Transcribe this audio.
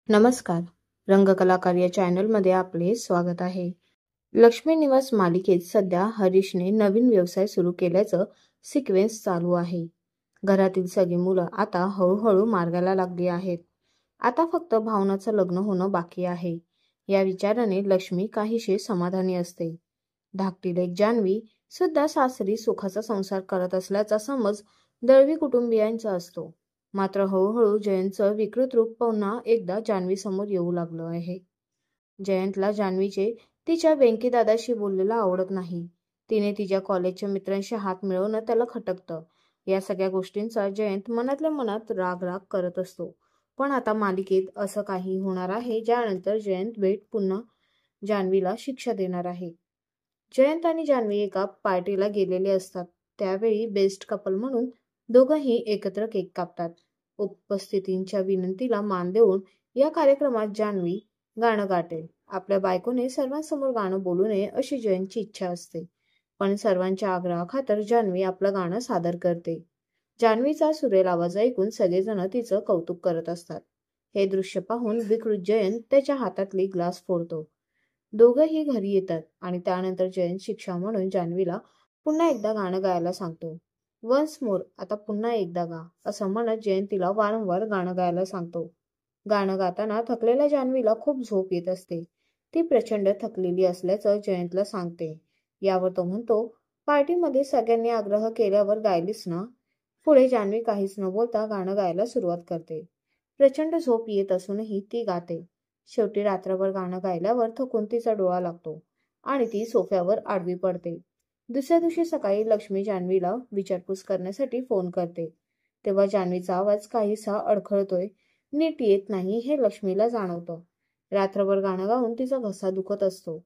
नमस्कार. रंगकलाकार या चॅनलमध्ये आपले स्वागत आहे. लक्ष्मी निवास मालिकेत सध्या हरीशने नवीन व्यवसाय सुरू केल्याचं सिक्वेन्स चालू आहे. घरातील सगळी मुलं आता हळूहळू मार्गाला लागली आहेत. आता फक्त भावनाचं लग्न होणं बाकी आहे. या विचाराने लक्ष्मी काहीशी समाधानी असते. धाकटी लेक जान्हवी सुद्धा सासरी सुखाचा संसार करत असल्याचा समज दळवी कुटुंबियांचा असतो. मात्र हळूहळू जयंतचं विकृत रूप पुन्हा एकदा जान्हवी समोर येऊ लागलं आहे. जयंतला जान्हवीचे तिच्या वेंकीदादाशी बोललेलं आवडत नाही. तिने तिच्या कॉलेजच्या मित्रांशी हात मिळवणं त्याला खटकतं. या सगळ्या गोष्टींचा जयंत मनातल्या मनात राग राग करत असतो. पण आता मालिकेत असं काही होणार आहे ज्यानंतर जयंत भेट पुन्हा जान्हवीला शिक्षा देणार आहे. जयंत आणि जान्हवी एका पार्टीला गेलेले असतात. त्यावेळी बेस्ट कपल म्हणून दोघंही एकत्र केक कापतात. उपस्थितींच्या विनंतीला मान देऊन या कार्यक्रमात जान्हवी गाणं गाते. आपल्या बायकोने सर्वांसमोर गाणं बोलू नये अशी जयंतची इच्छा असते. पण सर्वांच्या आग्रहाखातर जान्हवी आपलं गाणं सादर करते. जान्हवीचा सुरेल आवाज ऐकून सगळेजण तिचं कौतुक करत असतात. हे दृश्य पाहून विकृत जयंत त्याच्या हातातली ग्लास फोडतो. दोघंही घरी येतात आणि त्यानंतर जयंत शिक्षा म्हणून जान्हवीला पुन्हा एकदा गाणं गायला सांगतो. वन्स मोर, आता पुन्हा एकदा गा, असं म्हणत जयंत तिला वारंवार गाणं गायला सांगतो. गाणं गाताना थकलेल्या जान्हवीला खूप झोप येत असते. ती प्रचंड थकलेली असल्याचं जयंतला सांगते. यावर तो म्हणतो, पार्टीमध्ये सगळ्यांनी आग्रह केल्यावर गायलीस ना. पुढे जान्हवी काहीच न बोलता गाणं गायला सुरुवात करते. प्रचंड झोप येत असूनही ती गाते. शेवटी रात्रभर गाणं गायल्यावर थकून तिचा डोळा लागतो आणि ती सोफ्यावर आडवी पडते. दुसऱ्या दिवशी सकाळी लक्ष्मी जान्हवीला विचारपूस करण्यासाठी फोन करते. तेव्हा जान्हवीचा आवाज काहीसा अडखळतोय, नीट येत नाही हे लक्ष्मीला जाणवतं. रात्रभर गाणं गाऊन तिचा घसा दुखत असतो.